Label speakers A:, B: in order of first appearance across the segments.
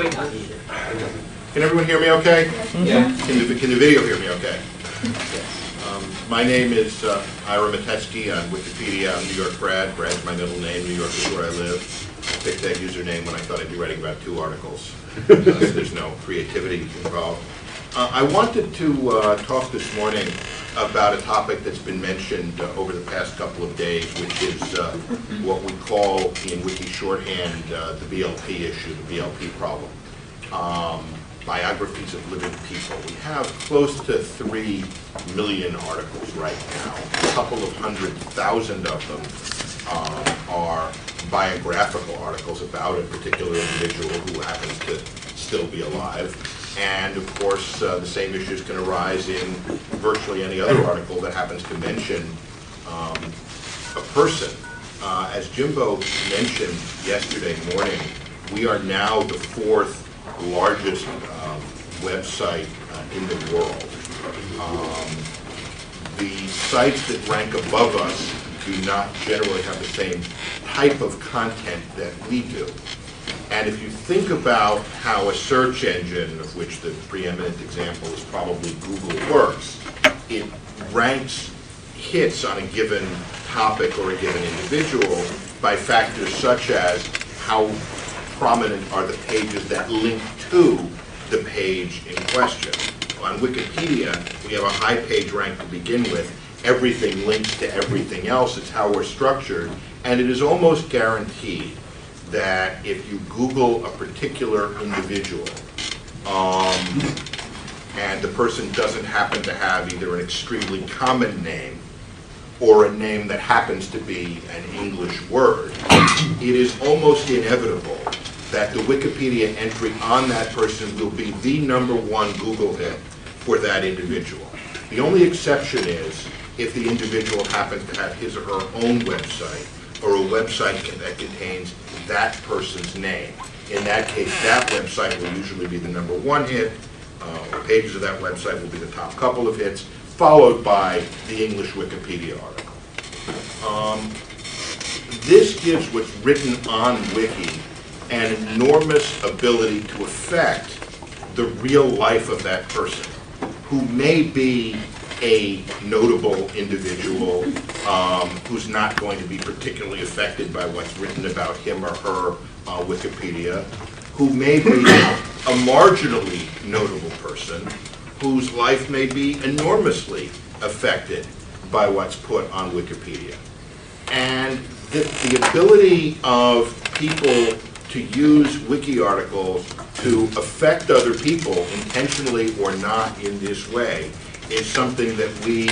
A: Can everyone hear me okay?
B: Yeah.
A: Can the video hear me okay? My name is Ira Matetsky. I'm Wikipedia. I'm Newyorkbrad. Brad's my middle name. New York is where I live. I picked that username when I thought I'd be writing about 2 articles. So there's no creativity involved. I wanted to talk this morning about a topic that's been mentioned over the past couple of days, which is what we call in wiki shorthand the BLP issue, the BLP problem. Biographies of living people. We have close to 3 million articles right now. A couple of 100,000 of them are biographical articles about a particular individual who happens to still be alive. And of course, the same issues can arise in virtually any other article that happens to mention a person. As Jimbo mentioned yesterday morning, we are now the 4th largest website in the world. The sites that rank above us do not generally have the same type of content that we do. And if you think about how a search engine, of which the preeminent example is probably Google, works, it ranks hits on a given topic or a given individual by factors such as how prominent are the pages that link to the page in question. On Wikipedia, we have a high page rank to begin with. Everything links to everything else. It's how we're structured. And it is almost guaranteed that if you Google a particular individual and the person doesn't happen to have either an extremely common name or a name that happens to be an English word, it is almost inevitable that the Wikipedia entry on that person will be the #1 Google hit for that individual. The only exception is if the individual happens to have his or her own website or a website that contains that person's name. In that case, that website will usually be the #1 hit, or pages of that website will be the top couple of hits, followed by the English Wikipedia article. This gives what's written on Wiki an enormous ability to affect the real life of that person, who may be a notable individual who's not going to be particularly affected by what's written about him or her on Wikipedia, who may be a marginally notable person whose life may be enormously affected by what's put on Wikipedia. And the ability of people to use wiki articles to affect other people, intentionally or not in this way, is something that we,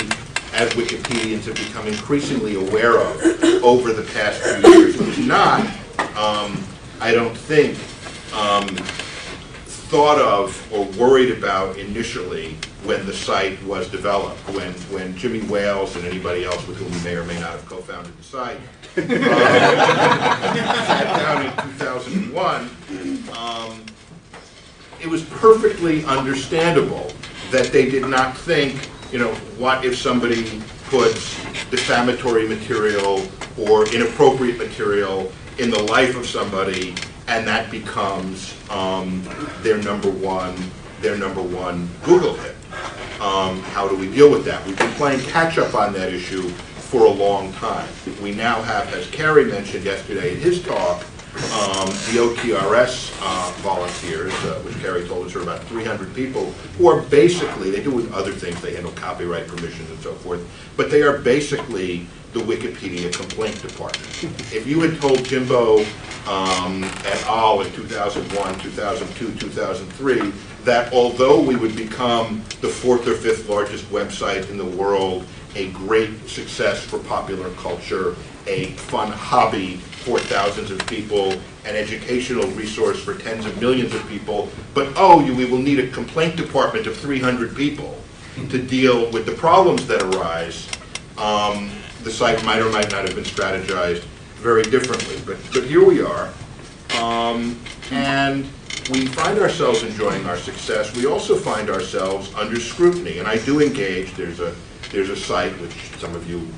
A: as Wikipedians, have become increasingly aware of over the past few years. It was not, I don't think, thought of or worried about initially when the site was developed. When Jimmy Wales and anybody else with whom we may or may not have co-founded the site sat down in 2001, it was perfectly understandable that they did not think, what if somebody puts defamatory material or inappropriate material in the life of somebody, and that becomes their number one Google hit. How do we deal with that? We've been playing catch up on that issue for a long time. We now have, as Kerry mentioned yesterday in his talk, the OTRS volunteers, which Kerry told us are about 300 people, who are basically, they do other things, they handle copyright permissions and so forth, but they are basically the Wikipedia complaint department. If you had told Jimbo et al. In 2001, 2002, 2003, that although we would become the 4th or 5th largest website in the world, a great success for popular culture, a fun hobby for thousands of people, an educational resource for tens of millions of people, but we will need a complaint department of 300 people to deal with the problems that arise, the site might or might not have been strategized very differently. But here we are, and we find ourselves enjoying our success. We also find ourselves under scrutiny, and I do engage. There's a site which some of you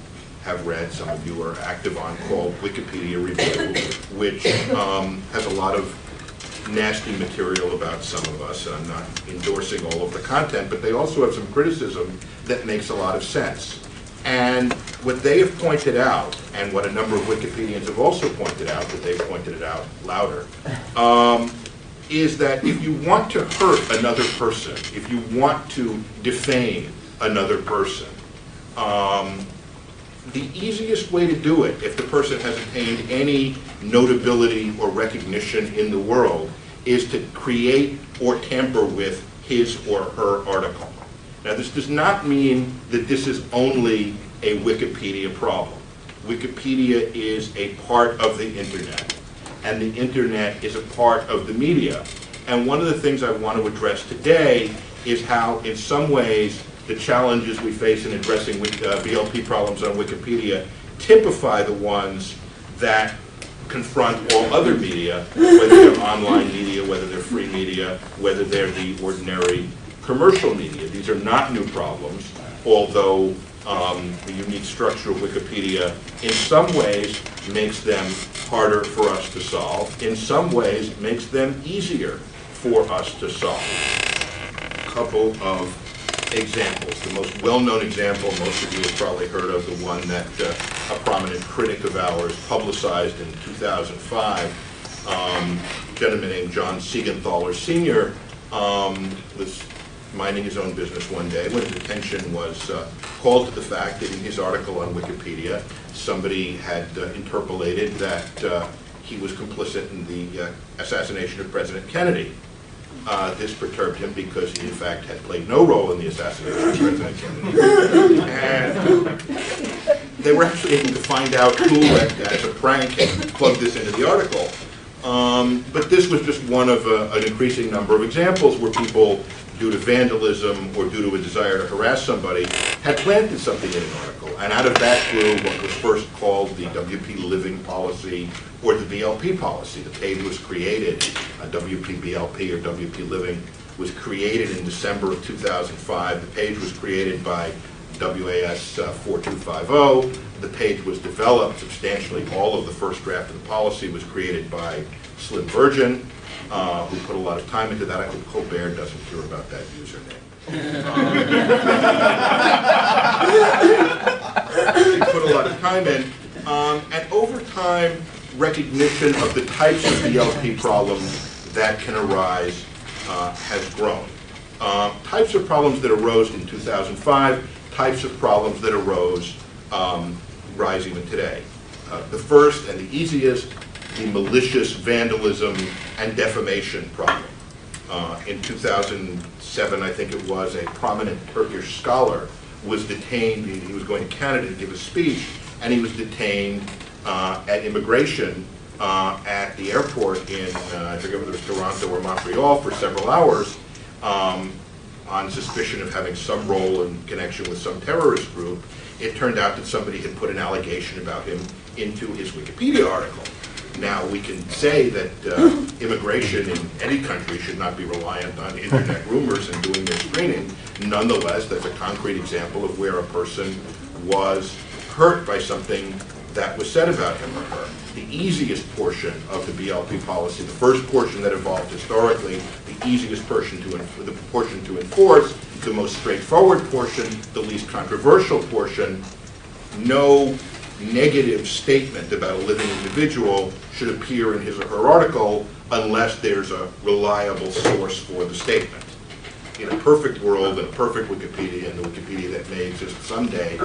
A: have read, some of you are active on, called Wikipedia Review, which has a lot of nasty material about some of us, and I'm not endorsing all of the content, but they also have some criticism that makes a lot of sense. And what they have pointed out, and what a number of Wikipedians have also pointed out, but they've pointed it out louder, is that if you want to hurt another person, if you want to defame another person, the easiest way to do it, if the person has attained any notability or recognition in the world, is to create or tamper with his or her article. Now, this does not mean that this is only a Wikipedia problem. Wikipedia is a part of the internet, and the internet is a part of the media. And one of the things I want to address today is how, in some ways, the challenges we face in addressing BLP problems on Wikipedia typify the ones that confront all other media, whether they're online media, whether they're free media, whether they're the ordinary commercial media. These are not new problems, although the unique structure of Wikipedia in some ways makes them harder for us to solve, in some ways makes them easier for us to solve. A couple of examples. The most well-known example, most of you have probably heard of, the one that a prominent critic of ours publicized in 2005. A gentleman named John Siegenthaler Sr. Was minding his own business one day when his attention was called to the fact that in his article on Wikipedia, somebody had interpolated that he was complicit in the assassination of President Kennedy. This perturbed him because he, in fact, had played no role in the assassination of President Kennedy. And they were actually able to find out who, as a prank, had plugged this into the article. But this was just one of an increasing number of examples where people, due to vandalism or due to a desire to harass somebody, had planted something in an article. And out of that grew what was first called the WP Living policy or the BLP policy. The page was created, WP BLP or WP Living was created in December of 2005. The page was created by WAS 4250. The page was developed substantially. All of the first draft of the policy was created by Slim Virgin, who put a lot of time into that. I hope Colbert doesn't hear about that username. He put a lot of time in. And over time, recognition of the types of BLP problems that can arise has grown. Types of problems that arose in 2005, types of problems that arose rise even today. The first and the easiest, the malicious vandalism and defamation problem. In 2007, I think it was, a prominent Turkish scholar was detained. He was going to Canada to give a speech, and he was detained at immigration at the airport in, I forget whether it was Toronto or Montreal, for several hours on suspicion of having some role in connection with some terrorist group. It turned out that somebody had put an allegation about him into his Wikipedia article. Now, we can say that immigration in any country should not be reliant on internet rumors and doing their screening. Nonetheless, that's a concrete example of where a person was hurt by something that was said about him or her. The easiest portion of the BLP policy, the first portion that evolved historically, the easiest portion to enforce, the most straightforward portion, the least controversial portion, no negative statement about a living individual should appear in his or her article unless there's a reliable source for the statement. In a perfect world, in a perfect Wikipedia, and the Wikipedia that may exist someday,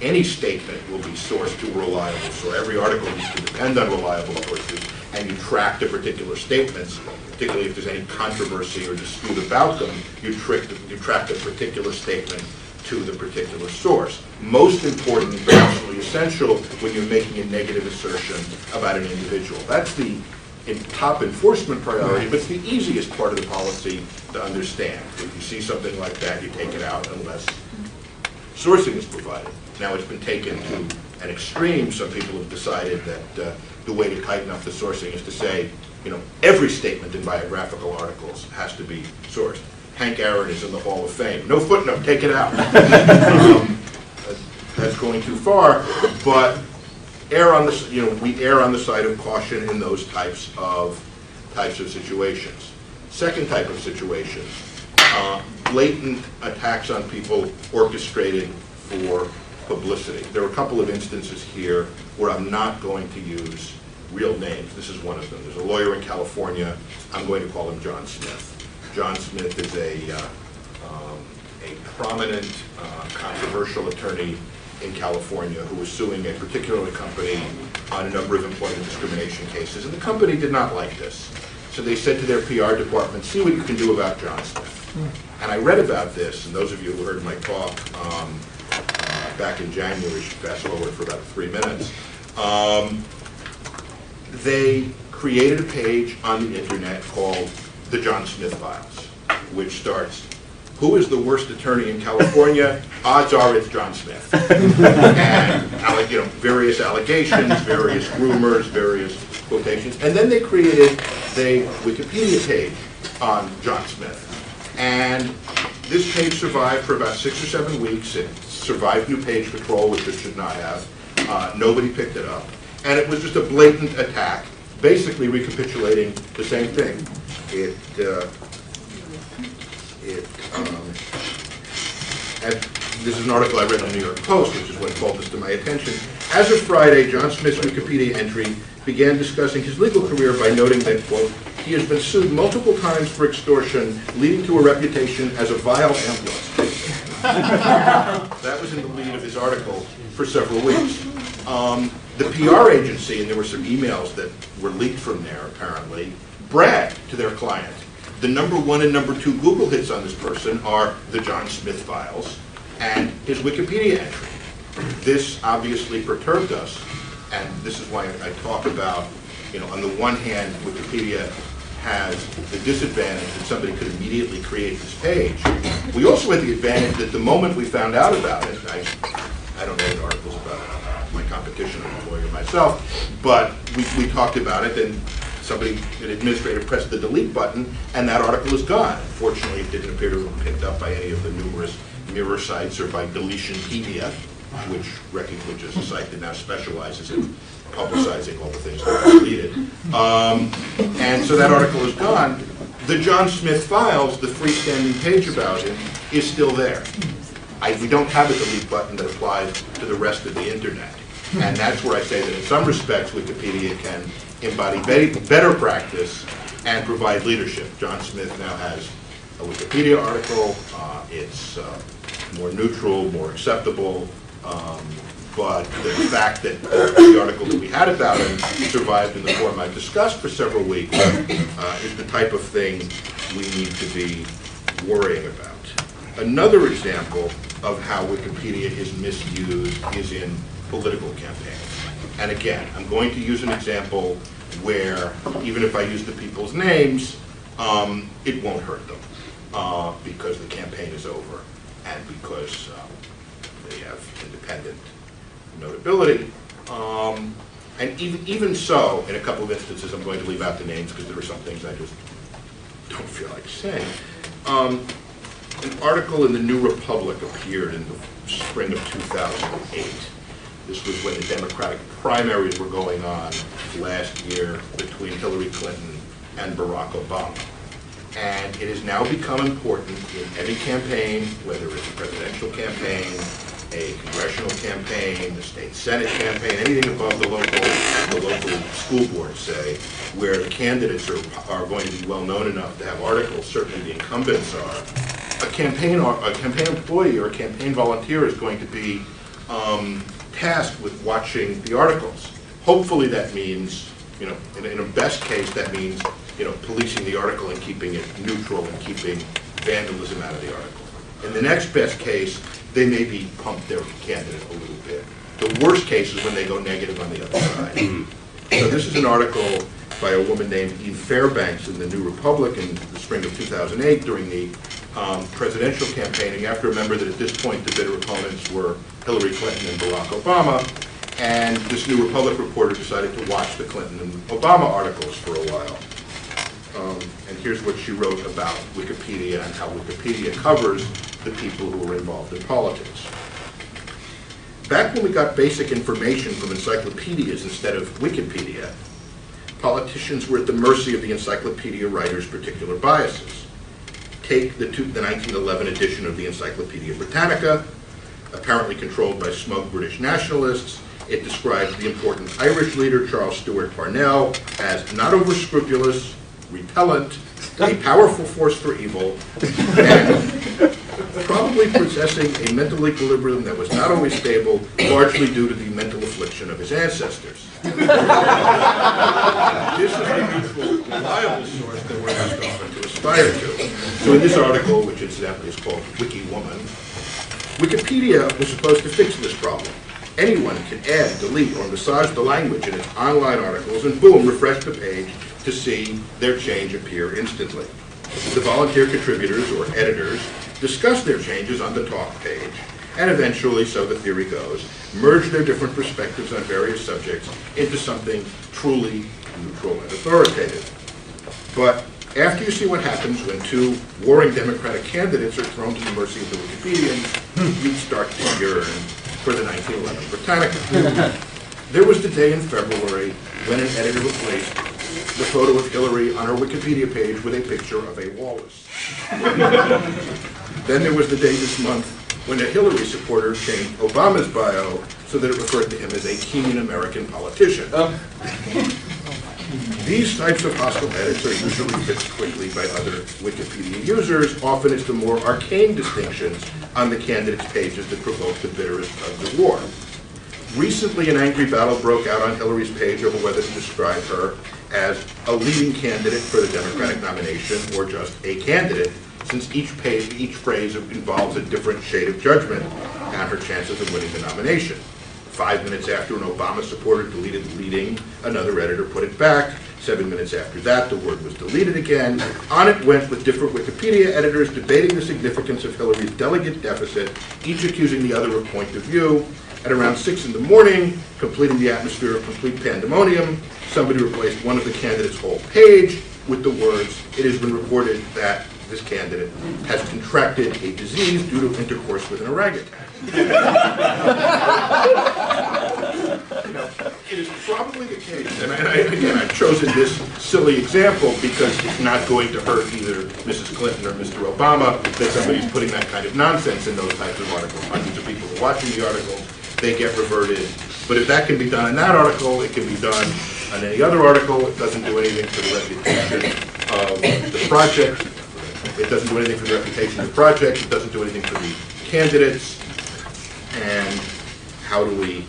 A: any statement will be sourced to a reliable source. Every article needs to depend on reliable sources, and you track the particular statements, particularly if there's any controversy or dispute about them, you track the particular statement to the particular source. Most important and absolutely essential when you're making a negative assertion about an individual. That's the top enforcement priority, but it's the easiest part of the policy to understand. If you see something like that, you take it out unless sourcing is provided. Now, it's been taken to an extreme. Some people have decided that the way to tighten up the sourcing is to say, every statement in biographical articles has to be sourced. Hank Aaron is in the Hall of Fame. No footnote, take it out. That's going too far, but we err on the side of caution in those types of types of situations. Second type of situations, blatant attacks on people orchestrated for publicity. There are a couple of instances here where I'm not going to use real names. This is one of them. There's a lawyer in California. I'm going to call him John Smith. John Smith is a prominent, controversial attorney in California who was suing a particular company on a number of employment discrimination cases, and the company did not like this. So they said to their PR department, see what you can do about John Smith. And I read about this, and those of you who heard my talk back in January should fast forward for about 3 minutes. They created a page on the internet called the John Smith Files, which starts, who is the worst attorney in California? Odds are it's John Smith. And various allegations, various rumors, various quotations. And then they created the Wikipedia page on John Smith. And this page survived for about 6 or 7 weeks. It survived new page patrol, which it should not have. Nobody picked it up. And it was just a blatant attack, basically recapitulating the same thing. This is an article I read in the New York Post, which is what called this to my attention. As of Friday, John Smith's Wikipedia entry began discussing his legal career by noting that, quote, he has been sued multiple times for extortion, leading to a reputation as a vile ambulance chaser. That was in the lead of his article for several weeks. The PR agency, and there were some emails that were leaked from there apparently, bragged to their client. The #1 and #2 Google hits on this person are the John Smith Files and his Wikipedia entry. This obviously perturbed us, and this is why I talk about, on the one hand, Wikipedia has the disadvantage that somebody could immediately create this page. We also had the advantage that the moment we found out about it, I don't know any articles about it, my competition, I'm a lawyer myself, but we talked about it, and an administrator pressed the delete button, and that article is gone. Fortunately, it didn't appear to have been picked up by any of the numerous mirror sites or by Deletionpedia, which is a site that now specializes in publicizing all the things that are deleted. And so that article is gone. The John Smith Files, the freestanding page about him, is still there. We don't have a delete button that applies to the rest of the internet. And that's where I say that in some respects, Wikipedia can embody better practice and provide leadership. John Smith now has a Wikipedia article. It's more neutral, more acceptable. But the fact that the article that we had about him survived in the form I've discussed for several weeks is the type of thing we need to be worrying about. Another example of how Wikipedia is misused is in political campaigns. And again, I'm going to use an example where even if I use the people's names, it won't hurt them because the campaign is over and because they have independent notability. And even so, in a couple of instances, I'm going to leave out the names because there are some things I just don't feel like saying. An article in the New Republic appeared in the spring of 2008. This was when the Democratic primaries were going on last year between Hillary Clinton and Barack Obama. And it has now become important in any campaign, whether it's a presidential campaign, a congressional campaign, the state senate campaign, anything above the local school board, say, where the candidates are going to be well known enough to have articles, certainly the incumbents are. A campaign employee or a campaign volunteer is going to be tasked with watching the articles. Hopefully that means, in a best case, that means, policing the article and keeping it neutral and keeping vandalism out of the article. In the next best case, they maybe pump their candidate a little bit. The worst case is when they go negative on the other side. So this is an article by a woman named Eve Fairbanks in the New Republic in the spring of 2008 during the presidential campaign. And you have to remember that at this point the bitter opponents were Hillary Clinton and Barack Obama. And this New Republic reporter decided to watch the Clinton and Obama articles for a while. And here's what she wrote about Wikipedia and how Wikipedia covers the people who are involved in politics. Back when we got basic information from encyclopedias instead of Wikipedia, politicians were at the mercy of the encyclopedia writer's particular biases. Take the 1911 edition of the Encyclopedia Britannica, apparently controlled by smug British nationalists. It describes the important Irish leader Charles Stewart Parnell as not over-scrupulous, repellent, a powerful force for evil, and probably possessing a mental equilibrium that was not always stable, largely due to the mental affliction of his ancestors. This is the neutral, reliable source that we're asked often to aspire to. So in this article, which incidentally is called Wiki Woman, Wikipedia was supposed to fix this problem. Anyone can add, delete, or massage the language in its online articles and boom, refresh the page to see their change appear instantly. The volunteer contributors or editors discuss their changes on the talk page and eventually, so the theory goes, merge their different perspectives on various subjects into something truly neutral and authoritative. But after you see what happens when two warring Democratic candidates are thrown to the mercy of the Wikipedians, you start to yearn for the 1911 Britannica. There was the day in February when an editor replaced the photo of Hillary on her Wikipedia page with a picture of a walrus. Then there was the day this month when a Hillary supporter changed Obama's bio so that it referred to him as a keen American politician. These types of hostile edits are usually fixed quickly by other Wikipedia users. Often it's the more arcane distinctions on the candidates' pages that provoke the bitterest of the war. Recently, an angry battle broke out on Hillary's page over whether to describe her as a leading candidate for the Democratic nomination or just a candidate, since each phrase involves a different shade of judgment on her chances of winning the nomination. 5 minutes after an Obama supporter deleted leading, another editor put it back. 7 minutes after that, the word was deleted again. On it went with different Wikipedia editors debating the significance of Hillary's delegate deficit, each accusing the other of point of view. At around 6 in the morning, completing the atmosphere of complete pandemonium, somebody replaced one of the candidates' whole page with the words, "It has been reported that this candidate has contracted a disease due to intercourse with an orangutan." It is probably the case, and again, I've chosen this silly example because it's not going to hurt either Mrs. Clinton or Mr. Obama that somebody's putting that kind of nonsense in those types of articles. Hundreds of people are watching the articles, they get reverted. But if that can be done in that article, it can be done on any other article. It doesn't do anything for the reputation of the project. It doesn't do anything for the reputation of the project. It doesn't do anything for the candidates. And how do we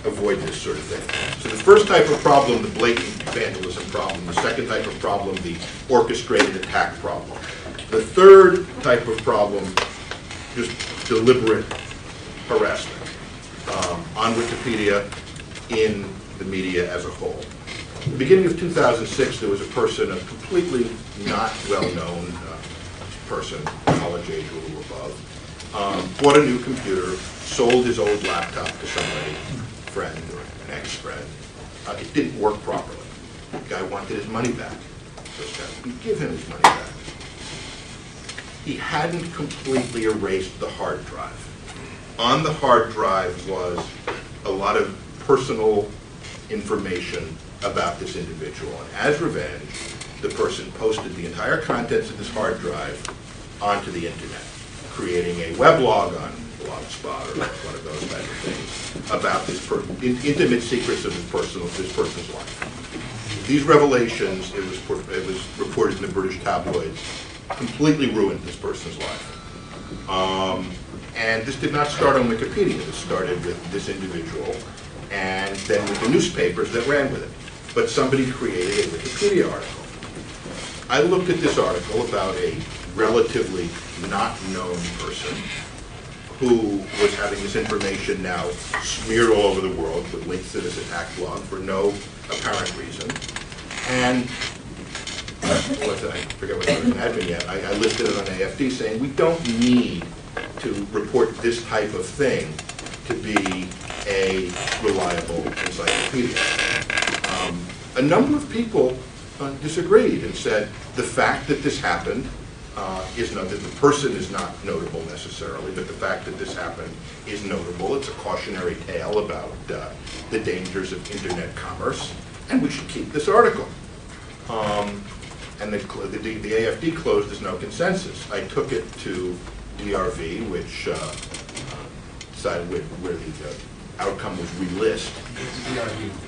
A: avoid this sort of thing? So the first type of problem, the blatant vandalism problem. The second type of problem, the orchestrated attack problem. The third type of problem, just deliberate harassment on Wikipedia, in the media as a whole. At the beginning of 2006, there was a person, a completely not well-known person, college age or above, bought a new computer, sold his old laptop to somebody, friend or an ex-friend. It didn't work properly. The guy wanted his money back. So this guy wouldn't give him his money back. He hadn't completely erased the hard drive. On the hard drive was a lot of personal information about this individual. And as revenge, the person posted the entire contents of this hard drive onto the internet, creating a weblog on Blogspot or one of those type of things about this intimate secrets of this person's life. These revelations, it was reported in the British tabloids, completely ruined this person's life. And this did not start on Wikipedia. This started with this individual and then with the newspapers that ran with it. But somebody created a Wikipedia article. I looked at this article about a relatively not known person who was having this information now smeared all over the world with links to this attack blog for no apparent reason. And I forget what I was in admin yet. I listed it on AFD saying we don't need to report this type of thing to be a reliable encyclopedia. A number of people disagreed and said the fact that this happened is not that the person is not notable necessarily, but the fact that this happened is notable. It's a cautionary tale about the dangers of internet commerce. and we should keep this article. And the AFD closed as no consensus. I took it to DRV, which decided where the outcome was relist.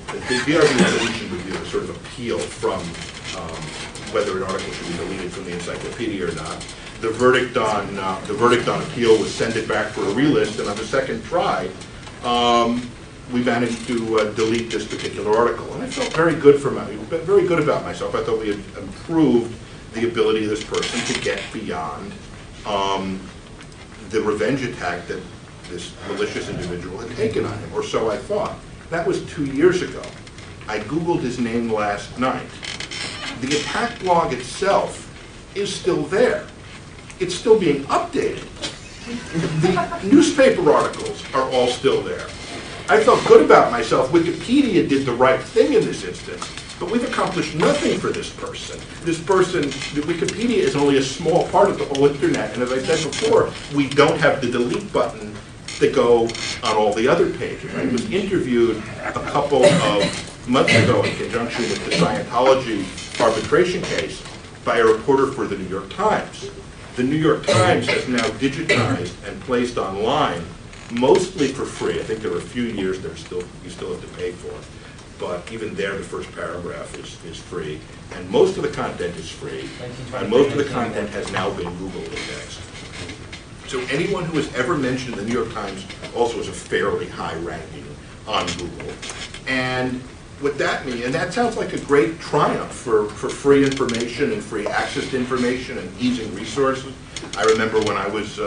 A: The DRV deletion review is sort of appeal from whether an article should be deleted from the encyclopedia or not. The verdict on appeal was send it back for a relist, and on the second try, we managed to delete this particular article, and I felt very good very good about myself. I thought we had improved the ability of this person to get beyond the revenge attack that this malicious individual had taken on him, or so I thought. That was 2 years ago. I Googled his name last night. The attack blog itself is still there. It's still being updated. The newspaper articles are all still there. I felt good about myself. Wikipedia did the right thing in this instance, but we've accomplished nothing for this person. Wikipedia is only a small part of the whole internet, and as I said before, we don't have the delete button that go on all the other pages. I was interviewed a couple of months ago in conjunction with the Scientology arbitration case by a reporter for the New York Times. The New York Times has now digitized and placed online, mostly for free. I think there are a few years you still have to pay for. But even there, the first paragraph is free. And most of the content is free. And most of the content has now been Google indexed. So anyone who has ever mentioned the New York Times also has a fairly high ranking on Google. And what that means, and that sounds like a great triumph for free information and free access to information and easing resources. I remember when I was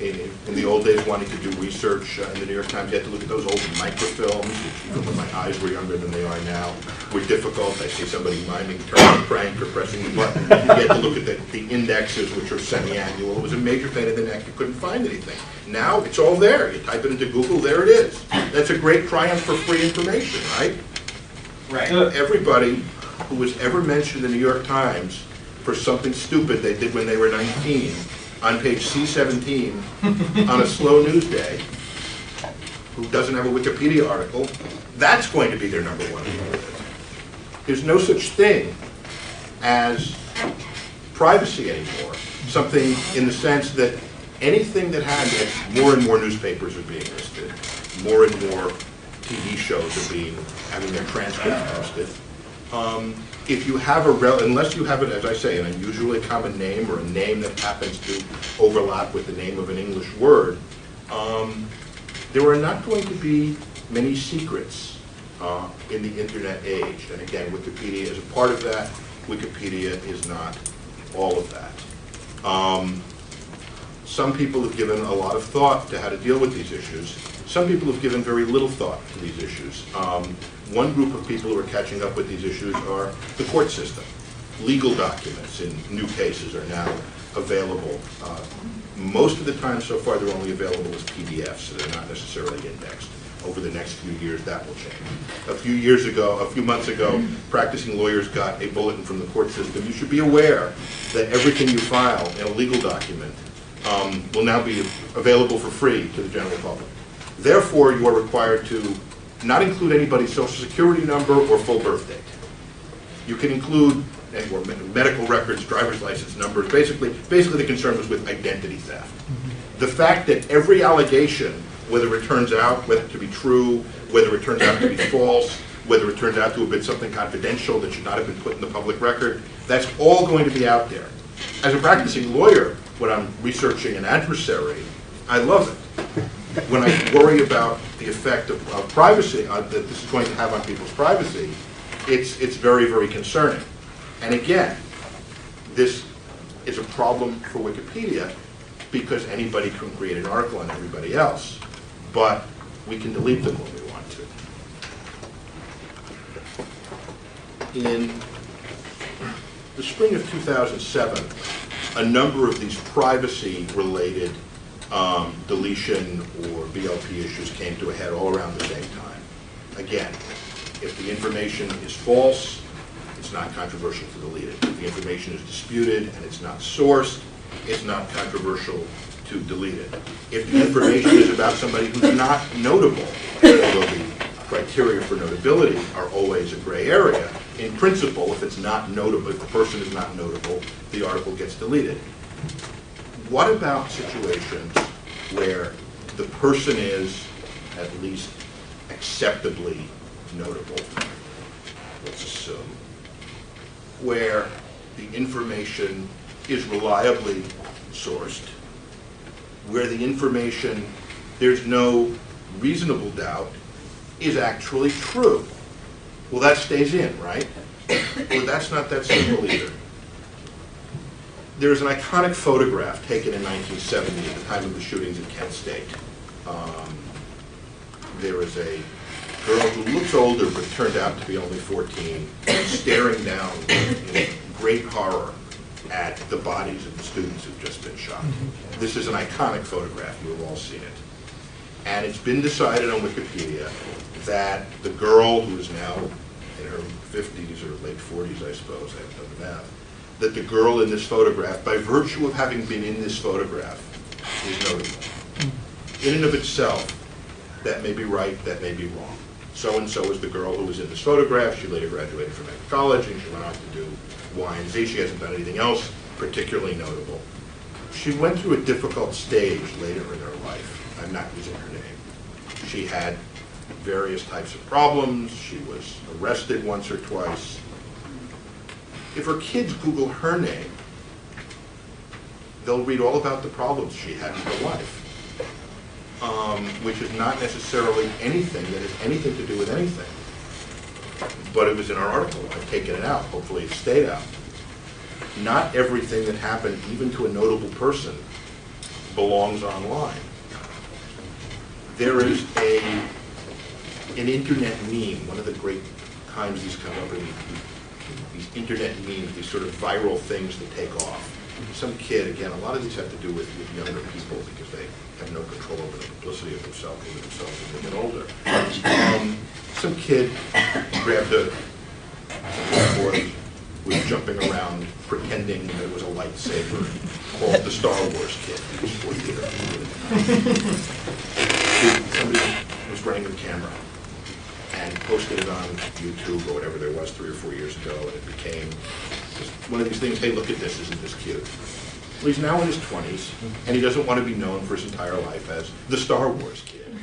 A: in the old days wanting to do research in the New York Times, you had to look at those old microfilms, which even when my eyes were younger than they are now, were difficult. I see somebody miming turning a crank or pressing the button. You had to look at the indexes, which are semi-annual. It was a major pain in the neck. You couldn't find anything. Now it's all there. You type it into Google, there it is. That's a great triumph for free information, right?
B: Right.
A: Everybody who has ever mentioned the New York Times for something stupid they did when they were 19, on page C17 on a slow news day, who doesn't have a Wikipedia article, that's going to be their number one. There's no such thing as privacy anymore. Something in the sense that anything that has more and more newspapers are being listed, more and more TV shows are having their transcripts posted. If you have unless you have it, as I say, an unusually common name or a name that happens to overlap with the name of an English word, there are not going to be many secrets in the internet age. And again, Wikipedia is a part of that. Wikipedia is not all of that. Some people have given a lot of thought to how to deal with these issues. Some people have given very little thought to these issues. One group of people who are catching up with these issues are the court system. Legal documents in new cases are now available. Most of the time so far they're only available as PDFs, so they're not necessarily indexed. Over the next few years that will change. A few months ago, practicing lawyers got a bulletin from the court system. You should be aware that everything you file in a legal document will now be available for free to the general public. Therefore, you are required to not include anybody's social security number or full birth date. You can include medical records, driver's license numbers. Basically the concern was with identity theft. The fact that every allegation, whether it turns out to be true, whether it turns out to be false, whether it turns out to have been something confidential that should not have been put in the public record, that's all going to be out there. As a practicing lawyer, when I'm researching an adversary, I love it. When I worry about the effect of privacy that this is going to have on people's privacy, it's very, very concerning. And again, this is a problem for Wikipedia because anybody can create an article on everybody else, but we can delete them when we want to. In the spring of 2007, a number of these privacy-related deletion or BLP issues came to a head all around the same time. Again, if the information is false, it's not controversial to delete it. If the information is disputed and it's not sourced, it's not controversial to delete it. If the information is about somebody who's not notable, it will be criteria for notability are always a gray area. In principle, if it's not notable, if the person is not notable, the article gets deleted. What about situations where the person is at least acceptably notable? Let's assume. Where the information is reliably sourced, where the information, there's no reasonable doubt, is actually true. Well, that stays in, right? Well, that's not that simple either. There's an iconic photograph taken in 1970 at the time of the shootings at Kent State. There is a girl who looks older but turned out to be only 14, staring down in great horror at the bodies of the students who've just been shot. This is an iconic photograph. You have all seen it. And it's been decided on Wikipedia that the girl, who is now in her 50s or late 40s, I suppose, I haven't done the math, that the girl in this photograph, by virtue of having been in this photograph, is notable. In and of itself, that may be right, that may be wrong. So-and-so is the girl who was in this photograph. She later graduated from college, and she went on to do Y and Z. She hasn't done anything else particularly notable. She went through a difficult stage later in her life. I'm not using her name. She had various types of problems. She was arrested once or twice. If her kids Google her name, they'll read all about the problems she had in her life, which is not necessarily anything that has anything to do with anything. But it was in our article. I've taken it out. Hopefully it stayed out. Not everything that happened, even to a notable person, belongs online. There is an internet meme. One of the great times these come up, these internet memes, these sort of viral things that take off. Some kid, again, a lot of these have to do with younger people because they have no control over the publicity of themselves as they get older. Some kid grabbed a board, was jumping around, pretending that it was a lightsaber, called the Star Wars Kid. He was 14. Somebody was running the camera and posted it on YouTube or whatever there was 3 or 4 years ago, and it became just one of these things, hey, look at this, isn't this cute? Well, he's now in his 20s, and he doesn't want to be known for his entire life as the Star Wars Kid.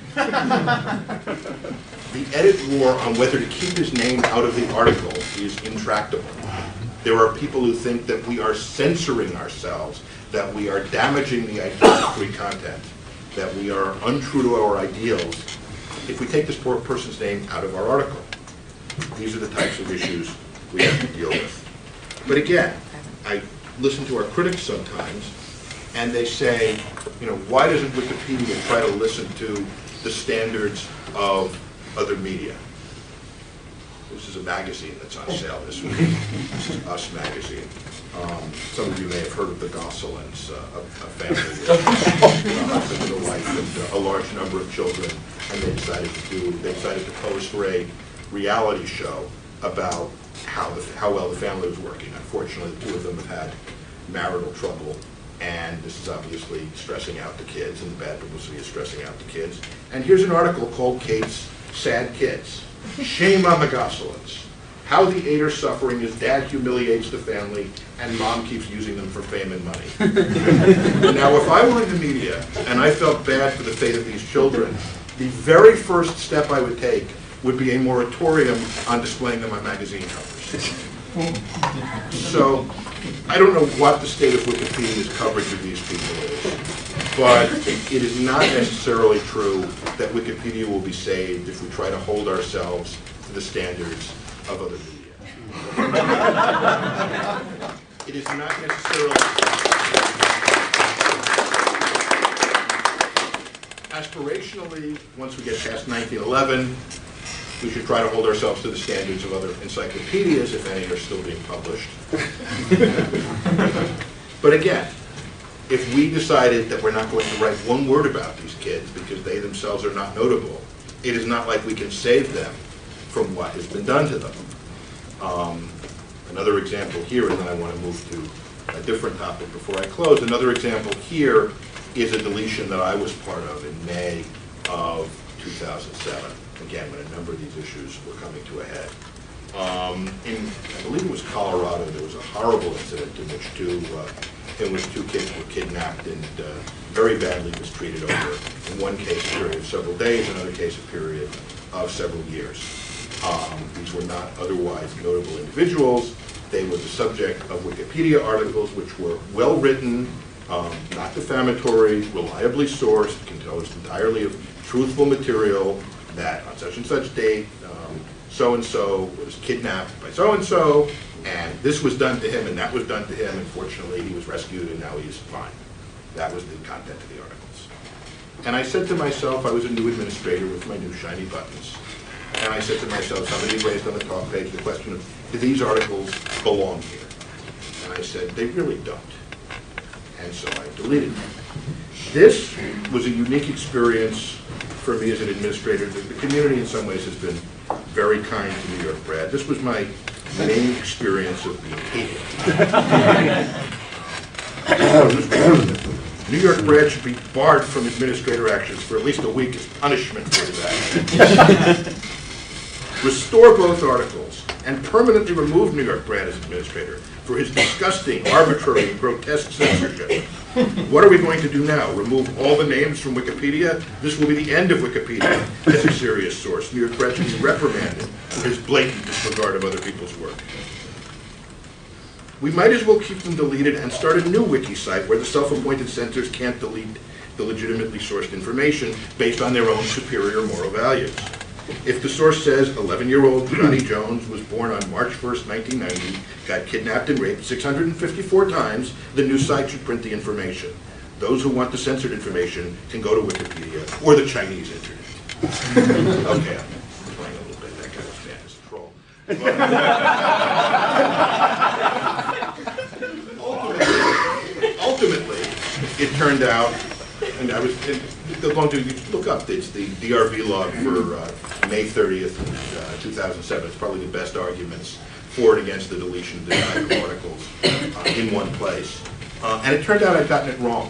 A: The edit war on whether to keep his name out of the article is intractable. There are people who think that we are censoring ourselves, that we are damaging the idea of free content, that we are untrue to our ideals if we take this poor person's name out of our article. These are the types of issues we have to deal with. But again, I listen to our critics sometimes, and they say, you know, why doesn't Wikipedia try to listen to the standards of other media? This is a magazine that's on sale this week. This is Us magazine. Some of you may have heard of the Gosselins, a family with a husband and a wife and a large number of children, and they decided to pose for a reality show about how well the family was working. Unfortunately, the two of them have had marital trouble, and this is obviously stressing out the kids, and the bad publicity is stressing out the kids. And here's an article called Kate's Sad Kids. Shame on the Gosselins. How the eight are suffering as dad humiliates the family and mom keeps using them for fame and money. Now, if I were in the media and I felt bad for the fate of these children, the very first step I would take would be a moratorium on displaying them on magazine covers. So, I don't know what the state of Wikipedia's coverage of these people is, but it is not necessarily true that Wikipedia will be saved if we try to hold ourselves to the standards of other media. It is not necessarily... Aspirationally, once we get past 1911, we should try to hold ourselves to the standards of other encyclopedias, if any are still being published. But again, if we decided that we're not going to write one word about these kids because they themselves are not notable, it is not like we can save them from what has been done to them. Another example here, and then I want to move to a different topic before I close. Another example here is a deletion that I was part of in May of 2007. again, when a number of these issues were coming to a head. I believe it was Colorado, there was a horrible incident in which two kids were kidnapped and very badly mistreated over, in one case, a period of several days, in another case, a period of several years. These were not otherwise notable individuals. They were the subject of Wikipedia articles which were well written, not defamatory, reliably sourced, composed entirely of truthful material, that on such and such date, so-and-so was kidnapped by so-and-so, and this was done to him and that was done to him, and fortunately he was rescued and now he's fine. That was the content of the articles. And I said to myself, I was a new administrator with my new shiny buttons, and I said to myself, somebody raised on the talk page the question of, do these articles belong here? And I said, they really don't. And so I deleted them. This was a unique experience for me as an administrator. The community in some ways has been very kind to Newyorkbrad. This was my main experience of being hated. Newyorkbrad should be barred from administrator actions for at least a week as punishment for his actions. Restore both articles and permanently remove Newyorkbrad as administrator for his disgusting, arbitrary, and grotesque censorship. What are we going to do now? Remove all the names from Wikipedia? This will be the end of Wikipedia as a serious source. Newyorkbrad should be reprimanded for his blatant disregard of other people's work. We might as well keep them deleted and start a new wiki site where the self-appointed censors can't delete the legitimately sourced information based on their own superior moral values. If the source says 11-year-old Johnny Jones was born on March 1st, 1990, got kidnapped and raped 654 times, the new site should print the information. Those who want the censored information can go to Wikipedia or the Chinese internet. Okay, I'm playing a little bit. That guy was fantasy troll. Ultimately, it turned out, and I was going to look up, it's the DRV log for May 30th, 2007. It's probably the best arguments for and against the deletion of the type of articles in one place. And it turned out I'd gotten it wrong.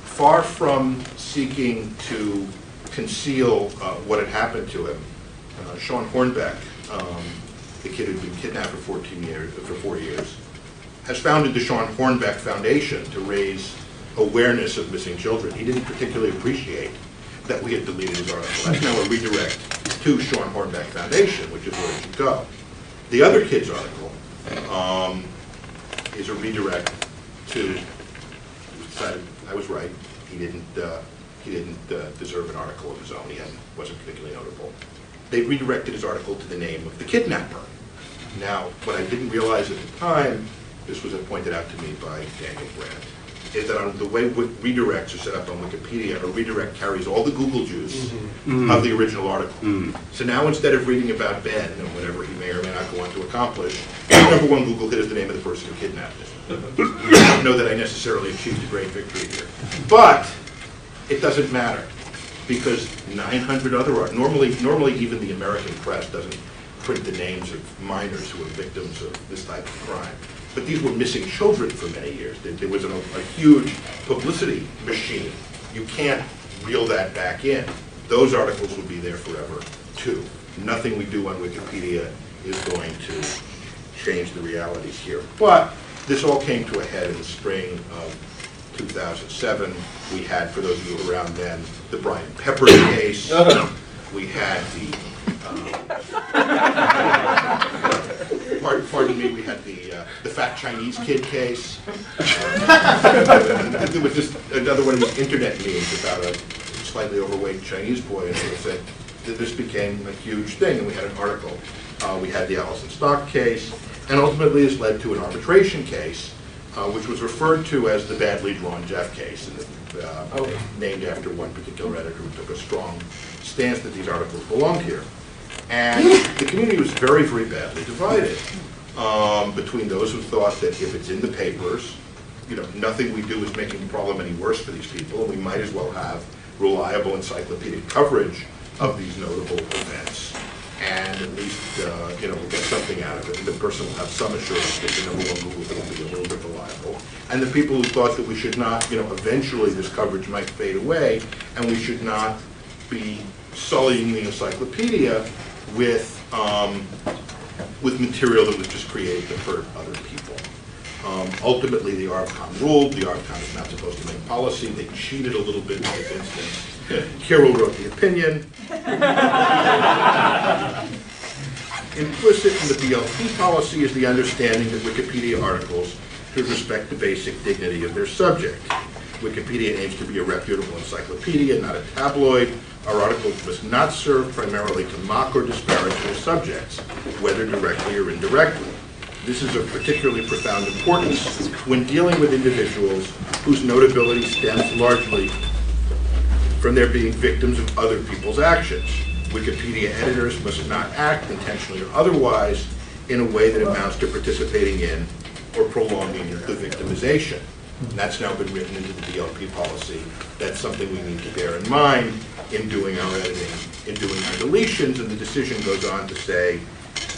A: Far from seeking to conceal what had happened to him, Sean Hornbeck, the kid who'd been kidnapped for 4 years, has founded the Sean Hornbeck Foundation to raise awareness of missing children. He didn't particularly appreciate that we had deleted his article. That's now a redirect to Sean Hornbeck Foundation, which is where it should go. The other kid's article is a redirect to, decided I was right. He didn't deserve an article of his own. He wasn't particularly notable. They redirected his article to the name of the kidnapper. Now, what I didn't realize at the time, this was pointed out to me by Daniel Brandt, is that on the way redirects are set up on Wikipedia, a redirect carries all the Google juice of the original article. So now instead of reading about Ben and whatever he may or may not go on to accomplish, the #1 Google hit is the name of the person who kidnapped him. I don't know that I necessarily achieved a great victory here. But it doesn't matter, because 900 other normally even the American press doesn't print the names of minors who are victims of this type of crime. But these were missing children for many years. There was a huge publicity machine. You can't reel that back in. Those articles will be there forever, too. Nothing we do on Wikipedia is going to change the realities here. But this all came to a head in the spring of 2007. We had, for those of you who were around then, the Brian Peppers case. We had the, pardon me, we had the fat Chinese kid case. There was just another one of these internet memes about a slightly overweight Chinese boy, and it said that this became a huge thing, and we had an article. We had the Allison Stock case, and ultimately this led to an arbitration case, which was referred to as the badly drawn Jeff case, and named after one particular editor who took a strong stance that these articles belonged here. And the community was very, very badly divided between those who thought that if it's in the papers, nothing we do is making the problem any worse for these people, and we might as well have reliable encyclopedic coverage of these notable events, and at least we'll get something out of it. And the person will have some assurance that the #1 Google will be a little bit reliable. And the people who thought that we should not, eventually this coverage might fade away, and we should not be sullying the encyclopedia with material that was just created to hurt other people. Ultimately, the ARPCOM ruled. The ARPCOM is not supposed to make policy. They cheated a little bit in this instance. Kirill wrote the opinion. Implicit in the BLP policy is the understanding that Wikipedia articles should respect the basic dignity of their subject. Wikipedia aims to be a reputable encyclopedia, not a tabloid. Our articles must not serve primarily to mock or disparage their subjects, whether directly or indirectly. This is of particularly profound importance when dealing with individuals whose notability stems largely from their being victims of other people's actions. Wikipedia editors must not act, intentionally or otherwise, in a way that amounts to participating in or prolonging the victimization. And that's now been written into the DLP policy. That's something we need to bear in mind in doing our editing, in doing our deletions, and the decision goes on to say,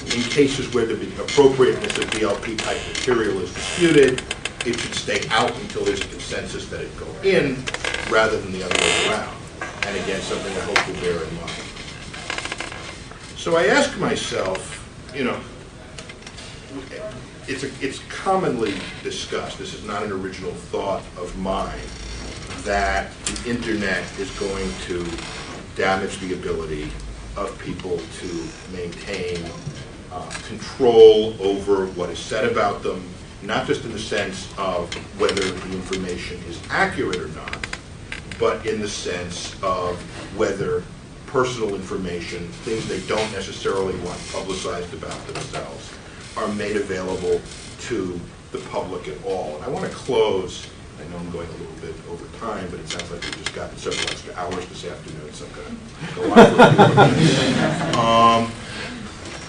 A: in cases where the appropriateness of DLP type material is disputed, it should stay out until there's a consensus that it go in, rather than the other way around. And again, something I hope we'll bear in mind. So I ask myself, you know, it's commonly discussed, this is not an original thought of mine, that the internet is going to damage the ability of people to maintain control over what is said about them, not just in the sense of whether the information is accurate or not, but in the sense of whether personal information, things they don't necessarily want publicized about themselves, are made available to the public at all. And I want to close, I know I'm going a little bit over time, but it sounds like we've just gotten several extra hours this afternoon, so I'm going to go on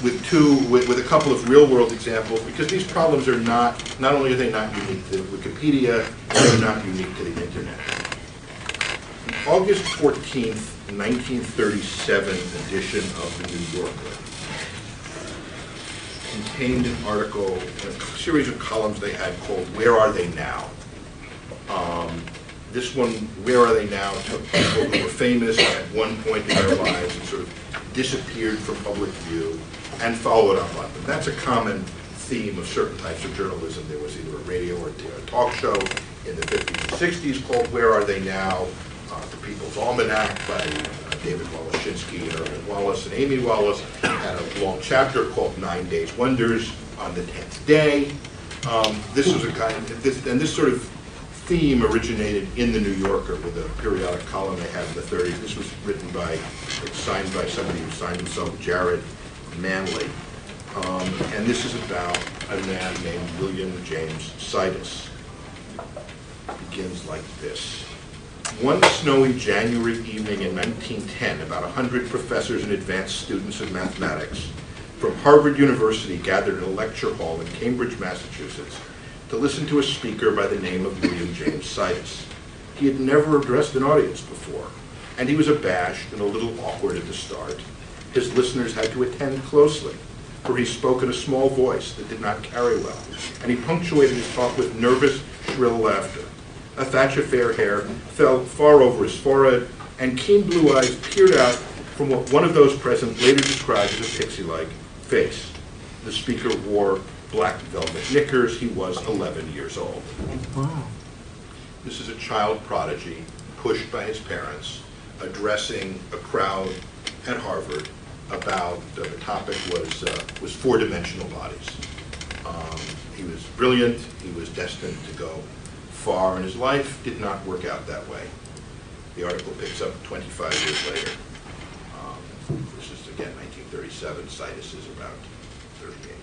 A: with a couple of real-world examples, because these problems are not only are they not unique to Wikipedia, they're not unique to the internet. August 14th, 1937 edition of the New Yorker contained an article, a series of columns they had called "Where Are They Now?" This one, "Where Are They Now?" took people who were famous at one point in their lives and sort of disappeared from public view and followed up on them. That's a common theme of certain types of journalism. There was either a radio or a talk show in the 50s and 60s called "Where Are They Now?" The People's Almanac by David Wallechinsky and Irving Wallace and Amy Wallace had a long chapter called 9 Days Wonders on the 10th day. This was a kind of, this sort of theme originated in the New Yorker with a periodic column they had in the 30s. This was written by, signed by somebody who signed himself Jared Manley. And this is about a man named William James Sidis. It begins like this. One snowy January evening in 1910, about 100 professors and advanced students of mathematics from Harvard University gathered in a lecture hall in Cambridge, Massachusetts, to listen to a speaker by the name of William James Sidis. He had never addressed an audience before, and he was abashed and a little awkward at the start. His listeners had to attend closely, for he spoke in a small voice that did not carry well, and he punctuated his talk with nervous, shrill laughter. A thatch of fair hair fell far over his forehead, and keen blue eyes peered out from what one of those present later described as a pixie-like face. The speaker wore black velvet knickers. He was 11 years old. Wow. This is a child prodigy pushed by his parents, addressing a crowd at Harvard about, the topic was four-dimensional bodies. He was brilliant. He was destined to go far, and his life did not work out that way. The article picks up 25 years later. This is, again, 1937. Sidis is about 38.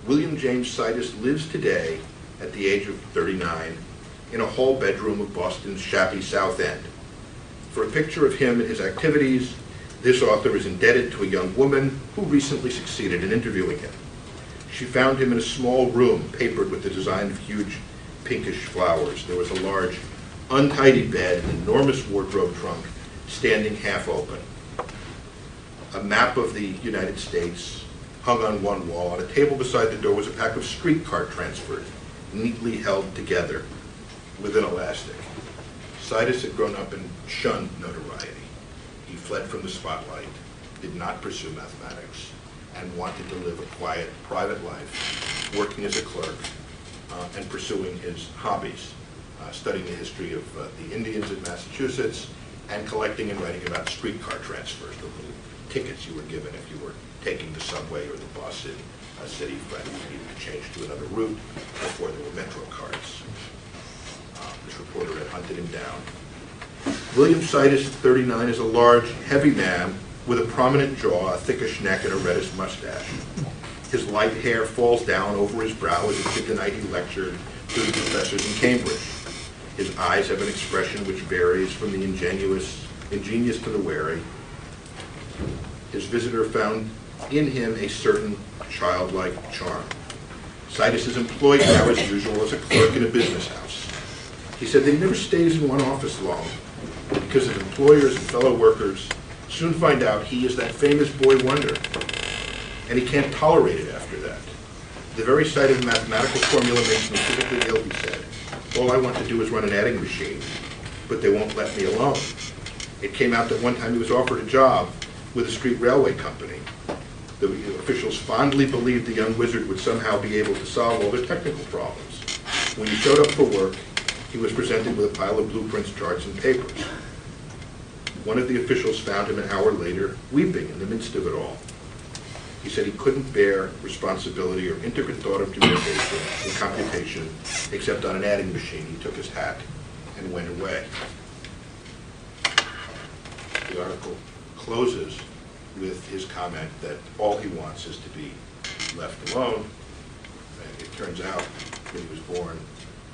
A: William James Sidis lives today, at the age of 39, in a hall bedroom of Boston's shabby South End. For a picture of him and his activities, this author is indebted to a young woman who recently succeeded in interviewing him. She found him in a small room papered with the design of huge pinkish flowers. There was a large, untidy bed, an enormous wardrobe trunk, standing half open. A map of the United States hung on one wall. On a table beside the door was a pack of streetcar transfers, neatly held together with an elastic. Sidis had grown up and shunned notoriety. He fled from the spotlight, did not pursue mathematics, and wanted to live a quiet, private life, working as a clerk and pursuing his hobbies, studying the history of the Indians in Massachusetts, and collecting and writing about streetcar transfers, the little tickets you were given if you were taking the subway or the bus in a city front. You needed to change to another route before there were Metro cards. This reporter had hunted him down. William Sidis, 39, is a large, heavy man with a prominent jaw, a thickish neck, and a reddish mustache. His light hair falls down over his brow as if the night he lectured to the professors in Cambridge. His eyes have an expression which varies from the ingenious to the wary. His visitor found in him a certain childlike charm. Sidis is employed now as usual as a clerk in a business house. He said that he never stays in one office long because his employers and fellow workers soon find out he is that famous boy wonder, and he can't tolerate it after that. The very sight of a mathematical formula makes me physically ill, he said. All I want to do is run an adding machine, but they won't let me alone. It came out that one time he was offered a job with a street railway company. The officials fondly believed the young wizard would somehow be able to solve all their technical problems. When he showed up for work, he was presented with a pile of blueprints, charts, and papers. One of the officials found him an hour later, weeping in the midst of it all. He said he couldn't bear responsibility or intricate thought of communication and computation except on an adding machine. He took his hat and went away. The article closes with his comment that all he wants is to be left alone. And it turns out that he was born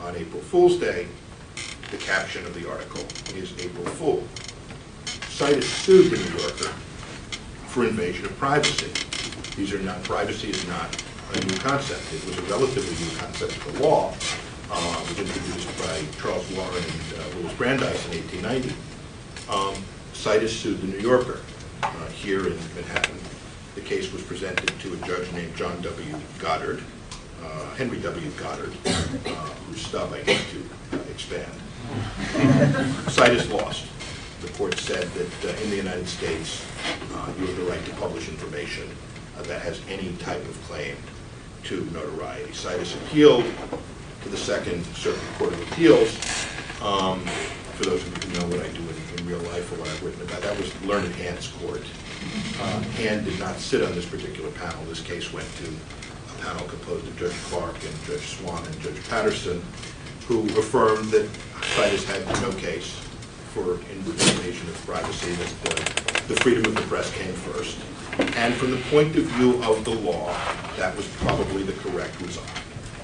A: on April Fool's Day. The caption of the article is April Fool. Sidis sued the New Yorker for invasion of privacy. Privacy is not a new concept. It was a relatively new concept of the law. It was introduced by Charles Warren and Louis Brandeis in 1890. Sidis sued the New Yorker here in Manhattan. The case was presented to a judge named John W. Goddard, Henry W. Goddard, whose stub I need to expand. Sidis lost. The court said that in the United States, you have the right to publish information that has any type of claim to notoriety. Sidis appealed to the Second Circuit Court of Appeals. For those of you who know what I do in real life or what I've written about, that was Learned Hand's court. Hand did not sit on this particular panel. This case went to a panel composed of Judge Clark and Judge Swan and Judge Patterson, who affirmed that Sidis had no case for invasion of privacy, that the freedom of the press came first. And from the point of view of the law, that was probably the correct result.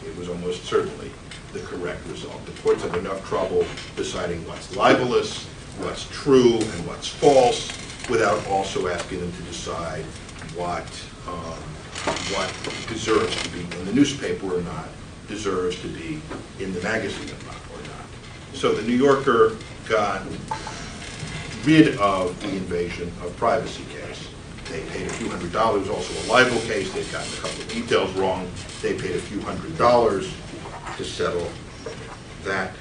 A: It was almost certainly the correct result. The courts have enough trouble deciding what's libelous, what's true, and what's false, without also asking them to decide what deserves to be in the newspaper or not, deserves to be in the magazine or not. So the New Yorker got rid of the invasion of privacy case. They paid a few $100s, also a libel case. They'd gotten a couple of details wrong. They paid a few $100s to settle that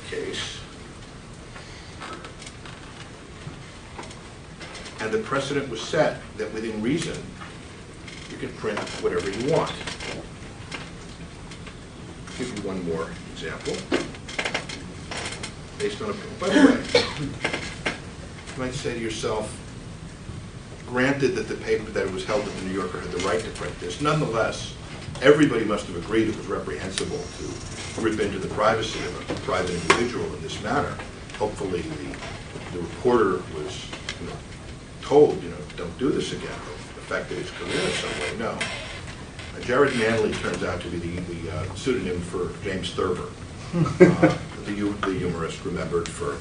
A: case. And the precedent was set that within reason, you can print whatever you want. I'll give you one more example. Based on a, by the way, you might say to yourself, granted that the paper that it was held at the New Yorker had the right to print this, nonetheless, everybody must have agreed it was reprehensible to rip into the privacy of a private individual in this manner. Hopefully the reporter was told, don't do this again. Affected his career in some way, no. Jared Manley turns out to be the pseudonym for James Thurber, the humorist remembered for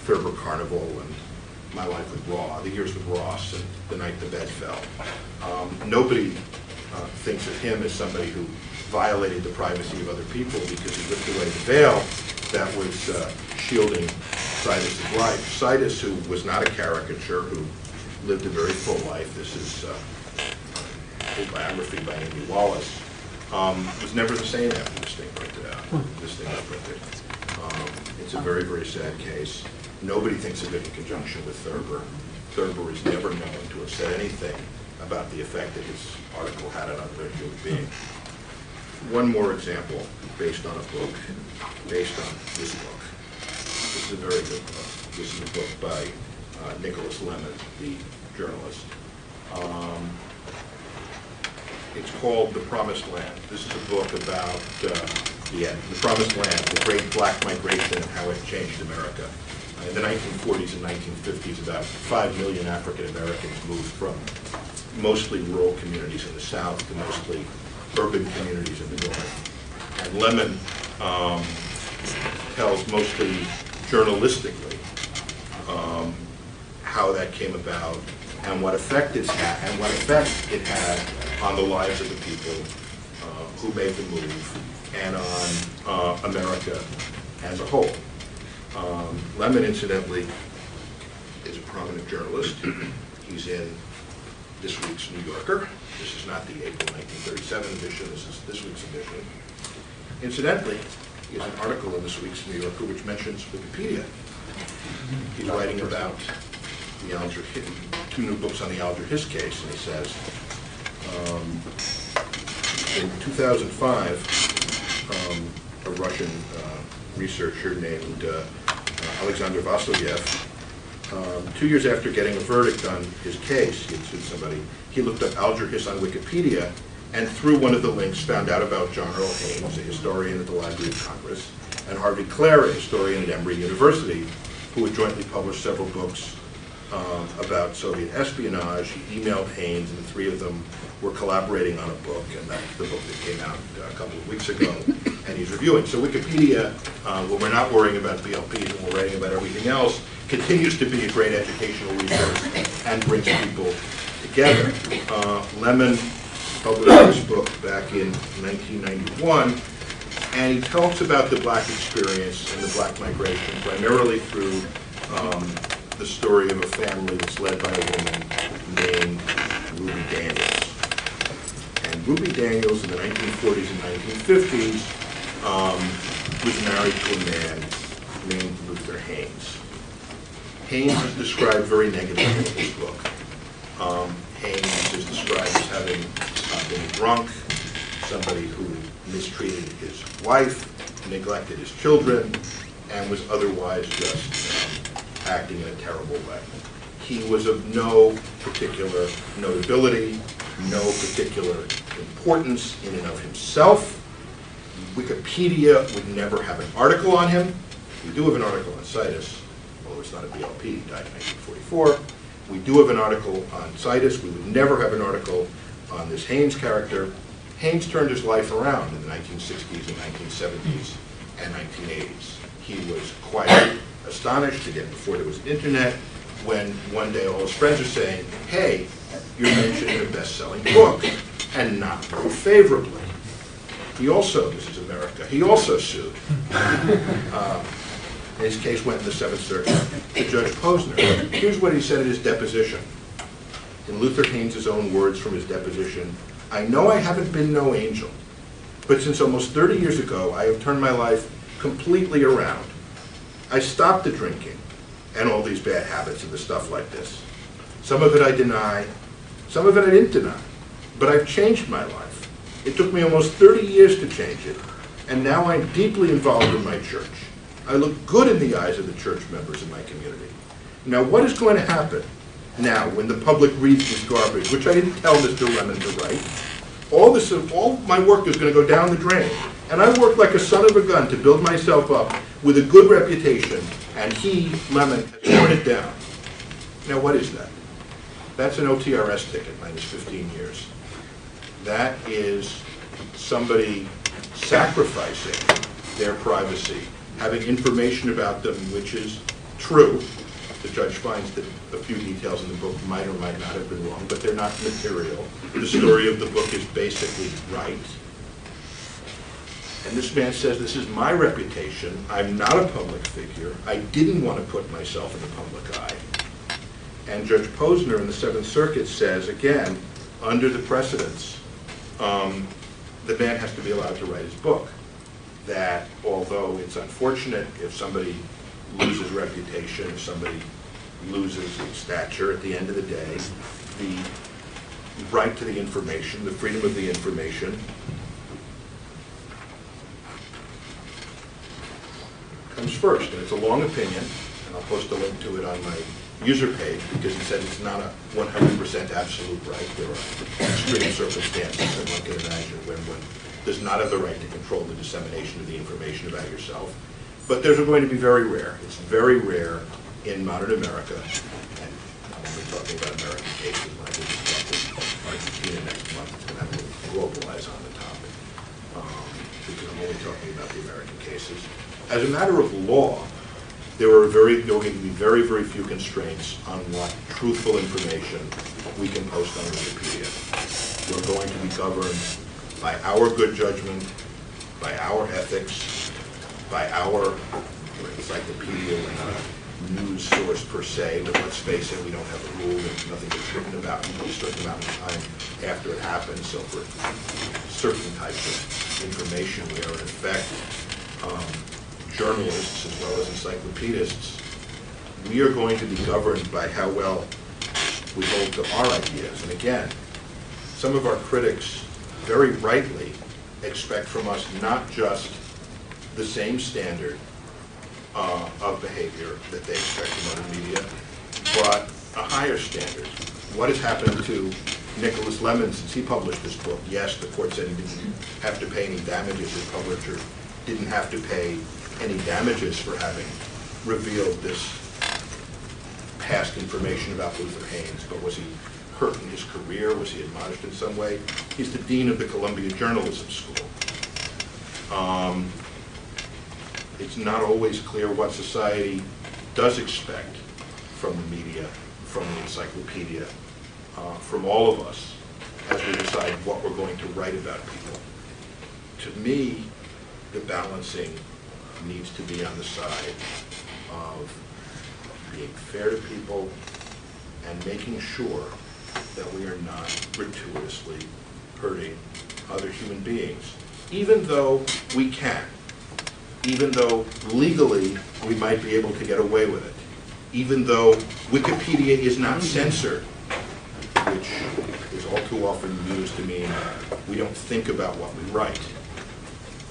A: Thurber Carnival and My Life with Ross, The Years with Ross, and The Night the Bed Fell. Nobody thinks of him as somebody who violated the privacy of other people because he ripped away the veil that was shielding Sidis' life. Sidis, who was not a caricature, who lived a very full life, this is a biography by Amy Wallace, was never the same after this thing printed out. This thing was printed. It's a very, very sad case. Nobody thinks of it in conjunction with Thurber. Thurber is never known to have said anything about the effect that his article had on other human beings. One more example based on a book, based on this book. This is a very good book. This is a book by Nicholas Lemon, the journalist. It's called The Promised Land. This is a book about the Promised Land, the Great Black Migration and how it changed America. In the 1940s and 1950s, about 5 million African Americans moved from mostly rural communities in the South to mostly urban communities in the North. And Lemon tells mostly journalistically how that came about and what effect it had on the lives of the people who made the move and on America as a whole. Lemon, incidentally, is a prominent journalist. He's in this week's New Yorker. This is not the April 1937 edition. This is this week's edition. Incidentally, he has an article in this week's New Yorker which mentions Wikipedia. He's writing about the Alger, 2 new books on the Alger Hiss case, and he says, in 2005, a Russian researcher named Alexander Vasilyev, 2 years after getting a verdict on his case, he had sued somebody, he looked up Alger Hiss on Wikipedia, and through one of the links found out about John Earl Haynes, a historian at the Library of Congress, and Harvey Clare, a historian at Emory University, who had jointly published several books about Soviet espionage. He emailed Haynes, and the 3 of them were collaborating on a book, and that's the book that came out a couple of weeks ago, and he's reviewing. So Wikipedia, when we're not worrying about BLPs and we're writing about everything else, continues to be a great educational resource and brings people together. Lemon published this book back in 1991, and he talks about the black experience and the black migration primarily through the story of a family that's led by a woman named Ruby Daniels. And Ruby Daniels in the 1940s and 1950s was married to a man named Luther Haynes. Haynes is described very negatively in this book. Haynes is described as having been drunk, somebody who mistreated his wife, neglected his children, and was otherwise just acting in a terrible way. He was of no particular notability, no particular importance in and of himself. Wikipedia would never have an article on him. We do have an article on Citus, although it's not a BLP, he died in 1944. We do have an article on Citus. We would never have an article on this Haynes character. Haynes turned his life around in the 1960s and 1970s and 1980s. He was quite astonished, again, before there was an internet, when one day all his friends are saying, hey, you're mentioned in a best-selling book, and not very favorably. He also, this is America, he also sued. His case went in the Seventh Circuit to Judge Posner. Here's what he said in his deposition. In Luther Haynes' own words from his deposition, I know I haven't been no angel, but since almost 30 years ago, I have turned my life completely around. I stopped the drinking and all these bad habits and the stuff like this. Some of it I deny, some of it I didn't deny, but I've changed my life. It took me almost 30 years to change it, and now I'm deeply involved in my church. I look good in the eyes of the church members in my community. Now, what is going to happen now when the public reads this garbage, which I didn't tell Mr. Lemon to write? All my work is going to go down the drain. And I worked like a son of a gun to build myself up with a good reputation, and he, Lemon, has torn it down. Now, what is that? That's an OTRS ticket, minus 15 years. That is somebody sacrificing their privacy, having information about them which is true. The judge finds that a few details in the book might or might not have been wrong, but they're not material. The story of the book is basically right. And this man says, this is my reputation. I'm not a public figure. I didn't want to put myself in the public eye. And Judge Posner in the Seventh Circuit says, again, under the precedents, the man has to be allowed to write his book. That although it's unfortunate if somebody loses reputation, if somebody loses its stature at the end of the day. The right to the information, the freedom of the information, comes first. And it's a long opinion, and I'll post a link to it on my user page, because he said it's not a 100% absolute right. There are extreme circumstances that one can imagine when one does not have the right to control the dissemination of the information about yourself. But those are going to be very rare. It's very rare in modern America, and I'm only talking about American cases. When I do this talk with Argentina next month, it's going to have to globalize on the topic, because I'm only talking about the American cases. As a matter of law, there are going to be very, very few constraints on what truthful information we can post on Wikipedia. We're going to be governed by our good judgment, by our ethics, by our encyclopedia. We're not a news source per se, but let's face it, we don't have a rule. There's nothing that's written about until a certain amount of time after it happens. So for certain types of information, we are in effect journalists as well as encyclopedists. We are going to be governed by how well we hold to our ideas. And again, some of our critics very rightly expect from us not just the same standard of behavior that they expect from other media, but a higher standard. What has happened to Nicholas Lemon since he published this book? Yes, the court said he didn't have to pay any damages. His publisher didn't have to pay any damages for having revealed this past information about Luther Haynes, but was he hurt in his career? Was he admonished in some way? He's the dean of the Columbia Journalism School. It's not always clear what society does expect from the media, from the encyclopedia, from all of us as we decide what we're going to write about people. To me, the balancing needs to be on the side of being fair to people and making sure that we are not gratuitously hurting other human beings, even though we can, even though legally we might be able to get away with it, even though Wikipedia is not censored, which is all too often used to mean we don't think about what we write.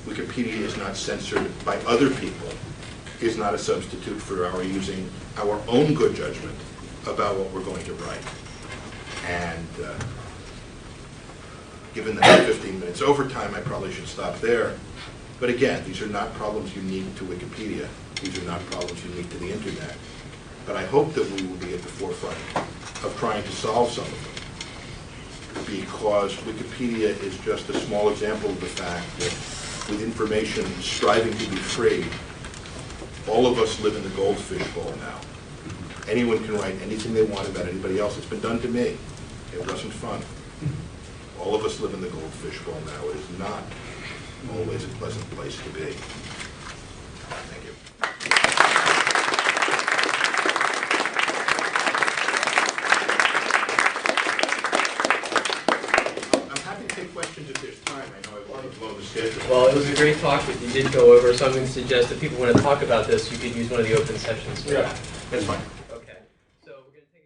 A: Wikipedia is not censored by other people, is not a substitute for our using our own good judgment about what we're going to write. And given that I'm 15 minutes overtime, I probably should stop there. But again, these are not problems unique to Wikipedia. These are not problems unique to the internet. But I hope that we will be at the forefront of trying to solve some of them, because Wikipedia is just a small example of the fact that with information striving to be free, all of us live in the goldfish bowl now. Anyone can write anything they want about anybody else. It's been done to me. It wasn't fun. All of us live in the goldfish bowl now. It is not always a pleasant place to be. Thank you. I'm happy to take questions if there's time. I know I've already blown the schedule.
B: Well, it was a great talk that you did go over, so I'm going to suggest if people want to talk about this, you could use one of the open sessions for that.
A: That's fine.